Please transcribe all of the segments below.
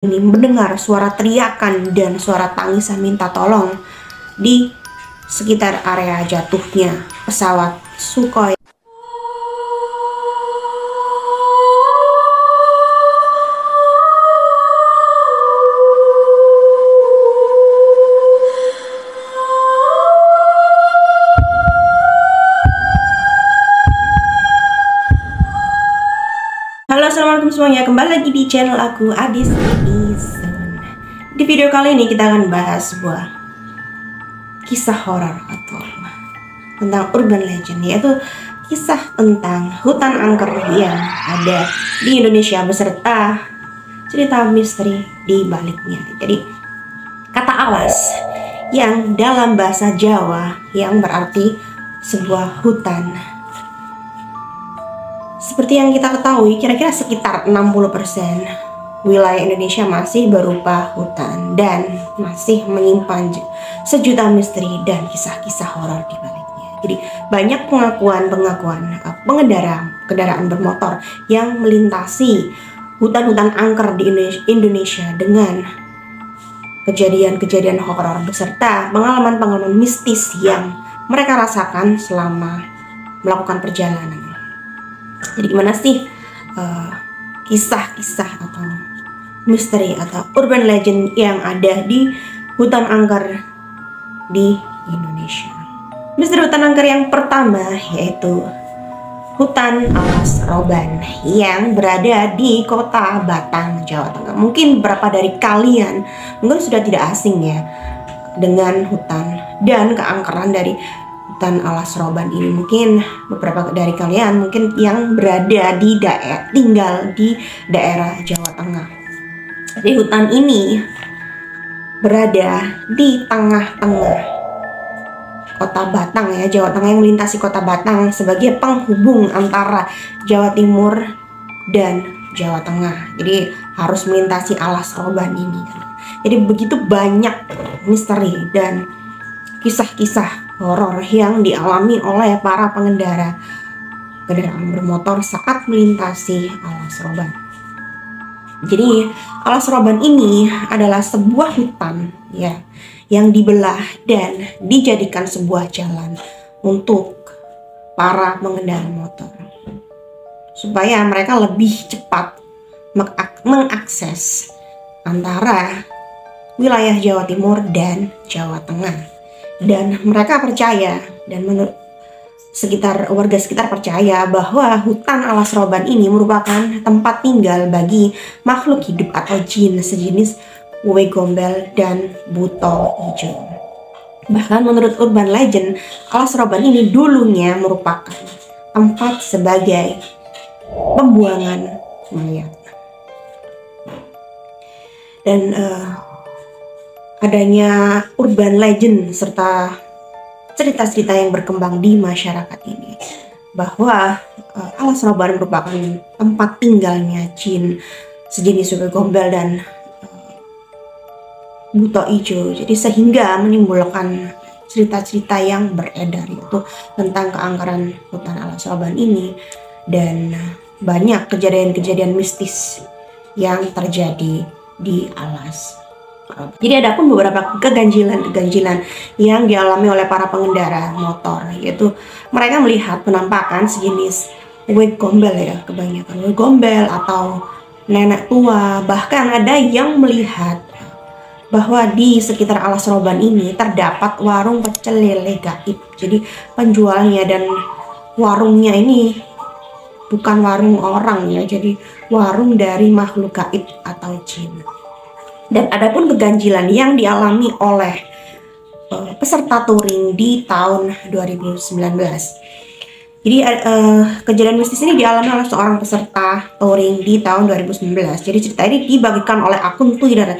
ini mendengar suara teriakan dan suara tangisan minta tolong di sekitar area jatuhnya pesawat Sukhoi. Halo, assalamualaikum semuanya, kembali lagi di channel aku Adis Edison. Di video kali ini kita akan bahas sebuah kisah horor atau tentang urban legend, yaitu kisah tentang hutan angker yang ada di Indonesia beserta cerita misteri di baliknya. Jadi kata alas yang dalam bahasa Jawa yang berarti sebuah hutan. Seperti yang kita ketahui, kira-kira sekitar 60% wilayah Indonesia masih berupa hutan dan masih menyimpan sejuta misteri dan kisah-kisah horor di baliknya. Jadi banyak pengakuan kendaraan bermotor yang melintasi hutan-hutan angker di Indonesia dengan kejadian-kejadian horor beserta pengalaman-pengalaman mistis yang mereka rasakan selama melakukan perjalanan. Jadi gimana sih kisah-kisah atau misteri atau urban legend yang ada di hutan angker di Indonesia? Misteri hutan angker yang pertama yaitu hutan alas roban yang berada di kota Batang, Jawa Tengah. Mungkin beberapa dari kalian mungkin sudah tidak asing ya dengan hutan dan keangkeran dari hutan alas roban ini. Mungkin beberapa dari kalian mungkin yang berada di tinggal di daerah Jawa Tengah. Jadi hutan ini berada di tengah-tengah kota Batang ya, Jawa Tengah, yang melintasi kota Batang sebagai penghubung antara Jawa Timur dan Jawa Tengah. Jadi harus melintasi alas roban ini. Jadi begitu banyak misteri dan kisah-kisah horor yang dialami oleh para pengendara kendaraan bermotor saat melintasi alas roban. Jadi alas roban ini adalah sebuah hutan ya yang dibelah dan dijadikan sebuah jalan untuk para pengendara motor supaya mereka lebih cepat mengakses antara wilayah Jawa Timur dan Jawa Tengah. Dan mereka percaya, dan menurut warga sekitar percaya bahwa hutan alas roban ini merupakan tempat tinggal bagi makhluk hidup atau jin sejenis wewe gombel dan buto hijau. Bahkan menurut urban legend, alas roban ini dulunya merupakan tempat sebagai pembuangan mayat. Dan adanya urban legend serta cerita-cerita yang berkembang di masyarakat ini bahwa alas roban merupakan tempat tinggalnya jin sejenis wewe gombel dan buto ijo. Jadi sehingga menimbulkan cerita-cerita yang beredar itu tentang keangkeran hutan alas roban ini dan banyak kejadian-kejadian mistis yang terjadi di alas. Jadi ada pun beberapa keganjilan yang dialami oleh para pengendara motor, yaitu mereka melihat penampakan sejenis wewe gombel ya, kebanyakan wewe gombel atau nenek tua. Bahkan ada yang melihat bahwa di sekitar alas roban ini terdapat warung pecel lele gaib. Jadi penjualnya dan warungnya ini bukan warung orang ya, jadi warung dari makhluk gaib atau jin. Dan ada pun keganjilan yang dialami oleh peserta touring di tahun 2019. Jadi kejadian mistis ini dialami oleh seorang peserta touring di tahun 2019. Jadi cerita ini dibagikan oleh akun Twitter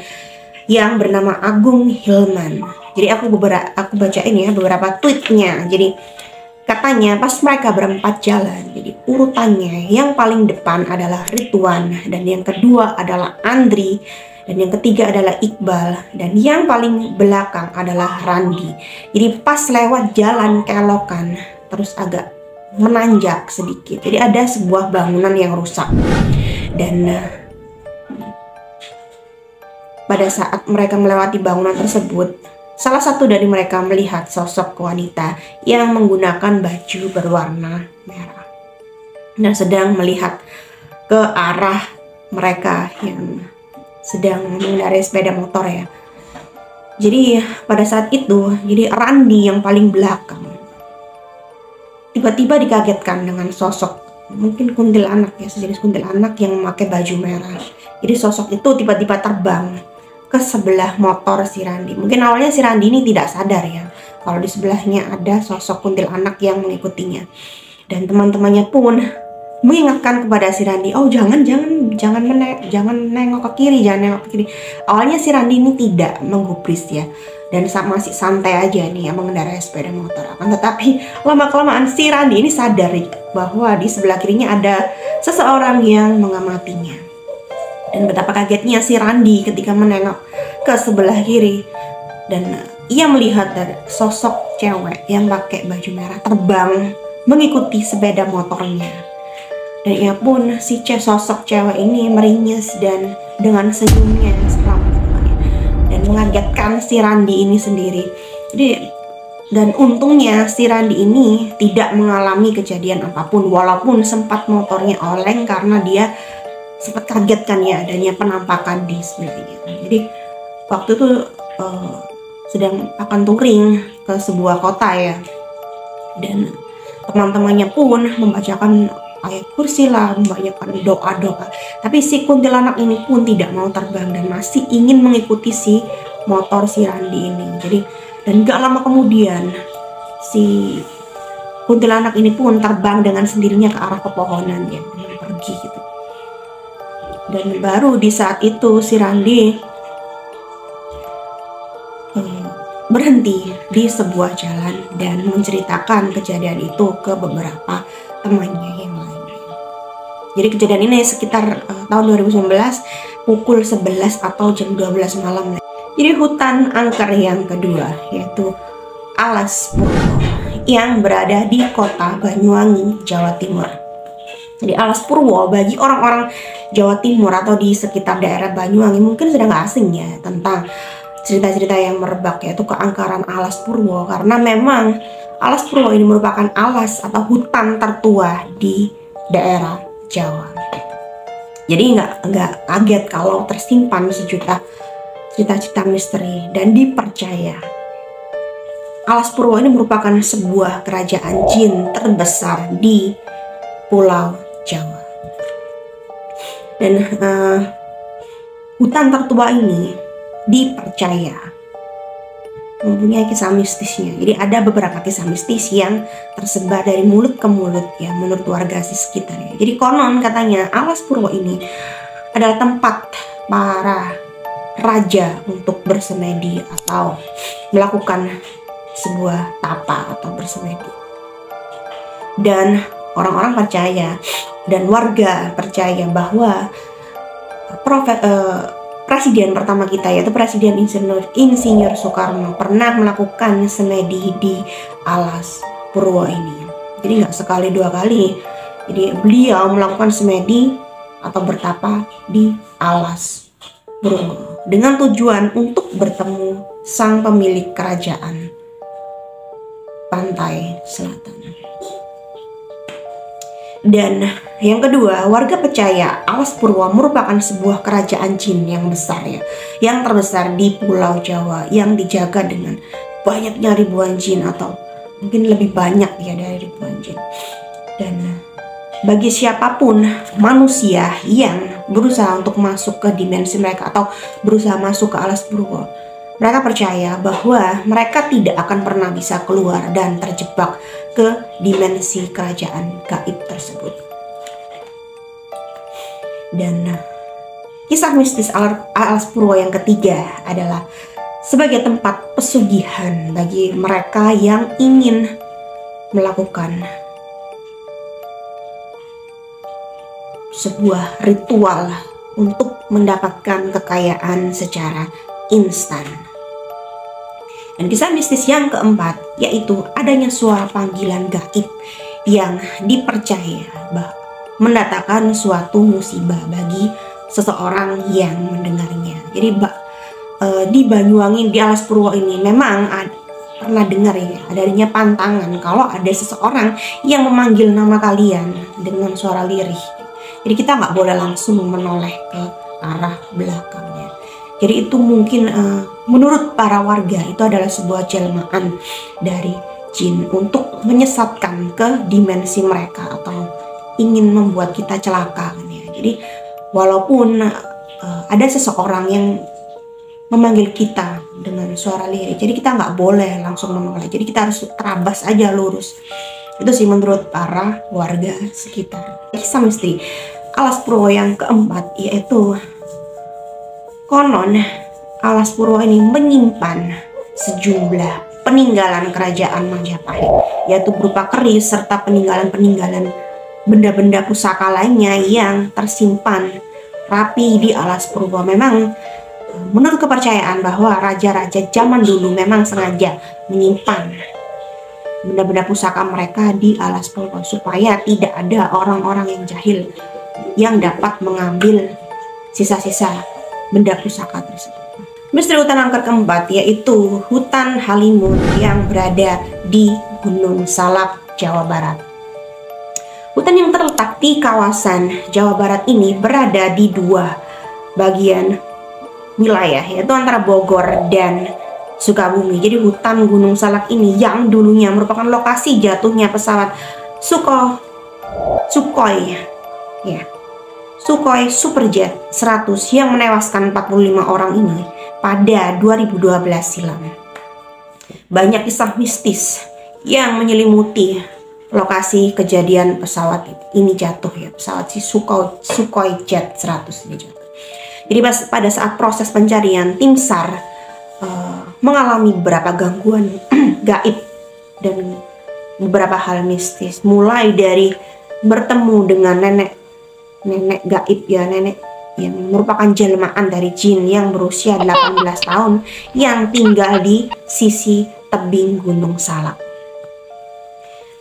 yang bernama Agung Hilman. Jadi aku bacain ya beberapa tweetnya. Jadi katanya pas mereka berempat jalan, jadi urutannya yang paling depan adalah Ridwan, dan yang kedua adalah Andri, dan yang ketiga adalah Iqbal, dan yang paling belakang adalah Randi. Jadi pas lewat jalan kelokan terus agak menanjak sedikit, jadi ada sebuah bangunan yang rusak dan pada saat mereka melewati bangunan tersebut, salah satu dari mereka melihat sosok wanita yang menggunakan baju berwarna merah dan sedang melihat ke arah mereka yang sedang mengendarai sepeda motor ya. Jadi pada saat itu, jadi Randi yang paling belakang tiba-tiba dikagetkan dengan sosok mungkin kuntilanak ya, sejenis kuntilanak yang memakai baju merah. Jadi sosok itu tiba-tiba terbang ke sebelah motor si Randi. Mungkin awalnya si Randi ini tidak sadar ya kalau di sebelahnya ada sosok kuntilanak yang mengikutinya. Dan teman-temannya pun mengingatkan kepada si Randi, oh jangan nengok ke kiri, jangan nengok ke kiri. Awalnya si Randi ini tidak menggubris ya, dan masih santai aja nih ya mengendarai sepeda motor. Akan tetapi lama-kelamaan si Randi ini sadar bahwa di sebelah kirinya ada seseorang yang mengamatinya. Dan betapa kagetnya si Randi ketika menengok ke sebelah kiri dan ia melihat dari sosok cewek yang pakai baju merah terbang mengikuti sepeda motornya. Dan ia pun sosok cewek ini meringis dan dengan senyumnya yang seram dan mengagetkan si Randi ini sendiri. Jadi dan untungnya si Randi ini tidak mengalami kejadian apapun walaupun sempat motornya oleng karena dia sempat kaget kan ya adanya penampakan di sebelahnya. Jadi waktu itu sedang akan touring ke sebuah kota ya, dan teman-temannya pun membacakan ayat kursi lah, membacakan doa-doa. Tapi si kuntilanak ini pun tidak mau terbang dan masih ingin mengikuti si motor si Randi ini. Jadi dan gak lama kemudian si kuntilanak ini pun terbang dengan sendirinya ke arah pepohonan ya, dan pergi gitu. Dan baru di saat itu si Randi berhenti di sebuah jalan dan menceritakan kejadian itu ke beberapa temannya yang lainnya. Jadi kejadian ini sekitar tahun 2019 pukul 11 atau jam 12 malam. Jadi hutan angker yang kedua yaitu Alas Purwo yang berada di kota Banyuwangi, Jawa Timur. Jadi Alas Purwo bagi orang-orang Jawa Timur atau di sekitar daerah Banyuwangi mungkin sudah gak asing ya tentang cerita-cerita yang merebak yaitu keangkeran Alas Purwo, karena memang Alas Purwo ini merupakan alas atau hutan tertua di daerah Jawa. Jadi nggak kaget kalau tersimpan sejuta cerita-cerita misteri dan dipercaya Alas Purwo ini merupakan sebuah kerajaan jin terbesar di Pulau Jawa. Dan hutan tertua ini dipercaya mempunyai kisah mistisnya. Jadi ada beberapa kisah mistis yang tersebar dari mulut ke mulut ya menurut warga di sekitarnya. Jadi konon katanya Alas Purwo ini adalah tempat para raja untuk bersemedi atau melakukan sebuah tapa atau bersemedi. Dan orang-orang percaya dan warga percaya bahwa Presiden pertama kita yaitu Presiden Insinyur Soekarno pernah melakukan semedi di Alas Purwo ini. Jadi nggak sekali dua kali. Jadi beliau melakukan semedi atau bertapa di Alas Purwo dengan tujuan untuk bertemu sang pemilik kerajaan pantai selatan. Dan yang kedua, warga percaya Alas Purwo merupakan sebuah kerajaan jin yang besar ya, yang terbesar di Pulau Jawa, yang dijaga dengan banyaknya ribuan jin atau mungkin lebih banyak ya dari ribuan jin. Dan bagi siapapun manusia yang berusaha untuk masuk ke dimensi mereka atau berusaha masuk ke Alas Purwo, mereka percaya bahwa mereka tidak akan pernah bisa keluar dan terjebak ke dimensi kerajaan gaib tersebut. Dan kisah mistis Alas Purwo yang ketiga adalah sebagai tempat pesugihan bagi mereka yang ingin melakukan sebuah ritual untuk mendapatkan kekayaan secara instan. Dan kisah mistis yang keempat yaitu adanya suara panggilan gaib yang dipercaya mendatangkan suatu musibah bagi seseorang yang mendengarnya. Jadi di Banyuwangi, di Alas Purwo ini memang pernah dengar ya adanya pantangan kalau ada seseorang yang memanggil nama kalian dengan suara lirih. Jadi kita nggak boleh langsung menoleh ke arah belakangnya. Jadi itu mungkin menurut para warga itu adalah sebuah jelmaan dari jin untuk menyesatkan ke dimensi mereka atau ingin membuat kita celaka kan ya. Jadi walaupun ada seseorang yang memanggil kita dengan suara lirih, jadi kita nggak boleh langsung menoleh. Jadi kita harus terabas aja lurus. Itu sih menurut para warga sekitar. Kisah misteri Alas Purwo yang keempat yaitu konon Alas Purwo ini menyimpan sejumlah peninggalan kerajaan Majapahit, yaitu berupa keris serta peninggalan-peninggalan benda-benda pusaka lainnya yang tersimpan rapi di Alas Purwo. Memang menurut kepercayaan bahwa raja-raja zaman dulu memang sengaja menyimpan benda-benda pusaka mereka di Alas Purwo supaya tidak ada orang-orang yang jahil yang dapat mengambil sisa-sisa benda pusaka tersebut. Misteri hutan angker keempat yaitu hutan Halimun yang berada di Gunung Salak, Jawa Barat. Hutan yang terletak di kawasan Jawa Barat ini berada di dua bagian wilayah, yaitu antara Bogor dan Sukabumi. Jadi hutan Gunung Salak ini yang dulunya merupakan lokasi jatuhnya pesawat Sukhoi Superjet 100 yang menewaskan 45 orang ini pada 2012 silam. Banyak kisah mistis yang menyelimuti lokasi kejadian pesawat ini jatuh ya, pesawat Sukhoi Jet 100 ini jatuh. Jadi pada saat proses pencarian, tim SAR mengalami beberapa gangguan gaib dan beberapa hal mistis, mulai dari bertemu dengan nenek gaib ya, nenek yang merupakan jelmaan dari jin yang berusia 18 tahun yang tinggal di sisi tebing Gunung Salak.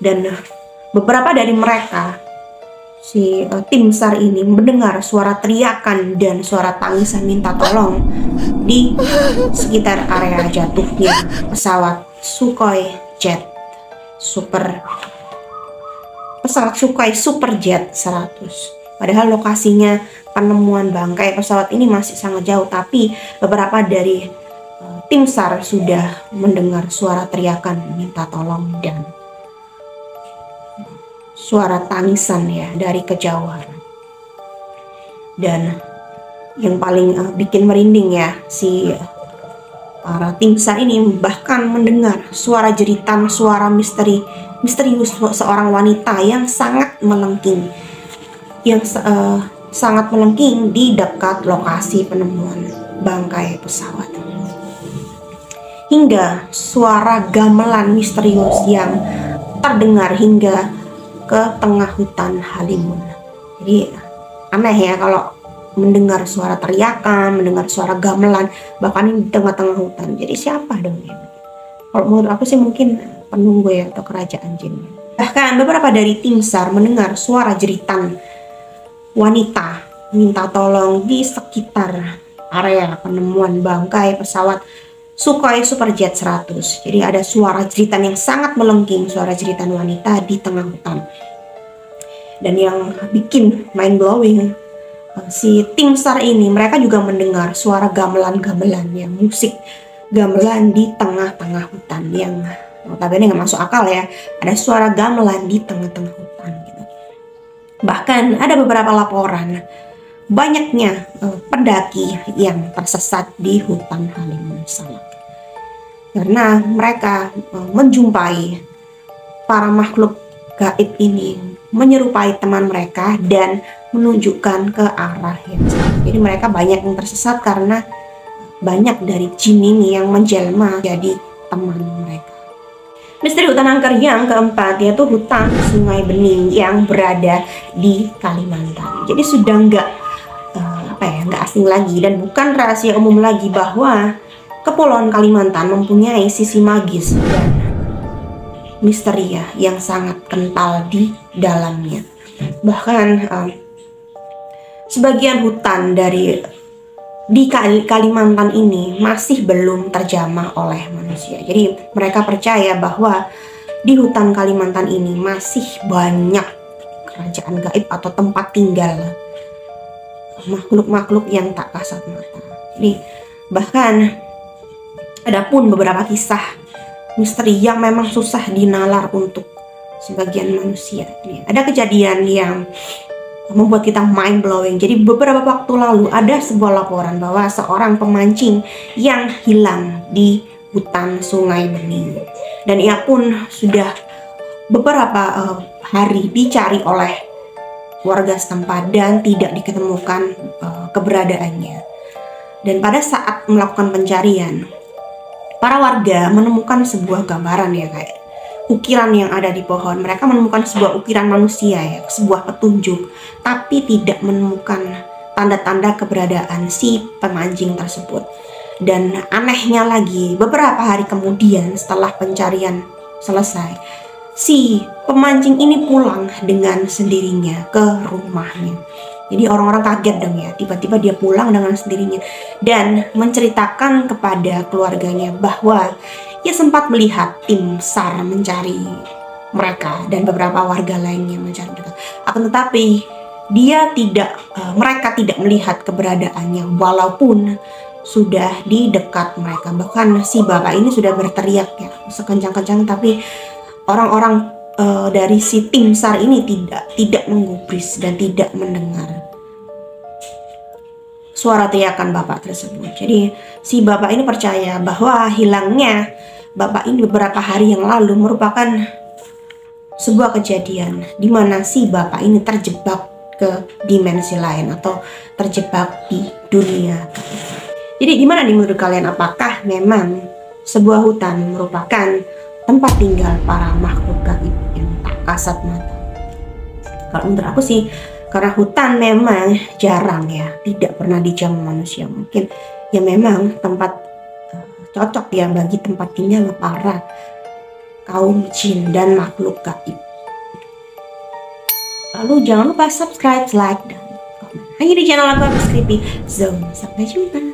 Dan beberapa dari mereka, tim SAR ini mendengar suara teriakan dan suara tangisan minta tolong di sekitar area jatuhnya pesawat Sukhoi Superjet 100. Padahal lokasinya penemuan bangkai pesawat ini masih sangat jauh, tapi beberapa dari tim SAR sudah mendengar suara teriakan minta tolong dan suara tangisan ya dari kejauhan. Dan yang paling bikin merinding ya, para tim SAR ini bahkan mendengar suara jeritan, suara misterius seorang wanita yang sangat melengking, di dekat lokasi penemuan bangkai pesawat. Hingga suara gamelan misterius yang terdengar hingga ke tengah hutan Halimun. Jadi aneh ya kalau mendengar suara teriakan, mendengar suara gamelan, bahkan ini di tengah-tengah hutan. Jadi siapa dong ya? Kalau menurut aku sih mungkin penunggu ya atau kerajaan jin. Bahkan beberapa dari tim SAR mendengar suara jeritan wanita minta tolong di sekitar area penemuan bangkai pesawat Sukhoi Superjet 100. Jadi ada suara jeritan yang sangat melengking, suara jeritan wanita di tengah hutan. Dan yang bikin mind blowing, si tim SAR ini mereka juga mendengar suara gamelan-gamelan ya, musik gamelan di tengah-tengah hutan yang notabene nggak masuk akal ya. Ada suara gamelan di tengah-tengah hutan gitu. Bahkan ada beberapa laporan banyaknya pendaki yang tersesat di hutan Halimun Salak karena mereka menjumpai para makhluk gaib ini menyerupai teman mereka dan menunjukkan ke arah yang sama. Jadi mereka banyak yang tersesat karena banyak dari jin ini yang menjelma jadi teman mereka. Misteri hutan angker yang keempat yaitu hutan Sungai Bening yang berada di Kalimantan. Jadi sudah nggak asing lagi dan bukan rahasia umum lagi bahwa Kepulauan Kalimantan mempunyai sisi magis dan misteri ya yang sangat kental di dalamnya. Bahkan sebagian hutan dari di Kalimantan ini masih belum terjamah oleh manusia. Jadi mereka percaya bahwa di hutan Kalimantan ini masih banyak kerajaan gaib atau tempat tinggal makhluk-makhluk yang tak kasat mata. Jadi bahkan ada pun beberapa kisah misteri yang memang susah dinalar untuk sebagian manusia. Ada kejadian yang membuat kita mind blowing. Jadi beberapa waktu lalu ada sebuah laporan bahwa seorang pemancing yang hilang di hutan Sungai Bening, dan ia pun sudah beberapa hari dicari oleh warga setempat dan tidak diketemukan keberadaannya. Dan pada saat melakukan pencarian, para warga menemukan sebuah gambaran ya, kayak ukiran yang ada di pohon. Mereka menemukan sebuah ukiran manusia ya, sebuah petunjuk, tapi tidak menemukan tanda-tanda keberadaan si pemancing tersebut. Dan anehnya lagi, beberapa hari kemudian setelah pencarian selesai, si pemancing ini pulang dengan sendirinya ke rumahnya. Jadi orang-orang kaget dong ya, tiba-tiba dia pulang dengan sendirinya dan menceritakan kepada keluarganya bahwa ia sempat melihat tim SAR mencari mereka dan beberapa warga lainnya mencari mereka. Akan tetapi mereka tidak melihat keberadaannya walaupun sudah di dekat mereka. Bahkan si bapak ini sudah berteriak ya sekencang-kencang, tapi orang-orang dari si tim SAR ini tidak menggubris dan tidak mendengar suara teriakan bapak tersebut. Jadi si bapak ini percaya bahwa hilangnya bapak ini beberapa hari yang lalu merupakan sebuah kejadian di mana si bapak ini terjebak ke dimensi lain atau terjebak di dunia. Jadi gimana nih menurut kalian, apakah memang sebuah hutan merupakan tempat tinggal para makhluk gaib yang tak kasat mata? Kalau menurut aku sih, karena hutan memang jarang ya, tidak pernah dijamah manusia. Mungkin ya memang tempat cocok ya bagi tempat tinggal para kaum jin dan makhluk gaib. Lalu jangan lupa subscribe, like, dan komen hanya di channel aku, Creepy Zone. Sampai jumpa.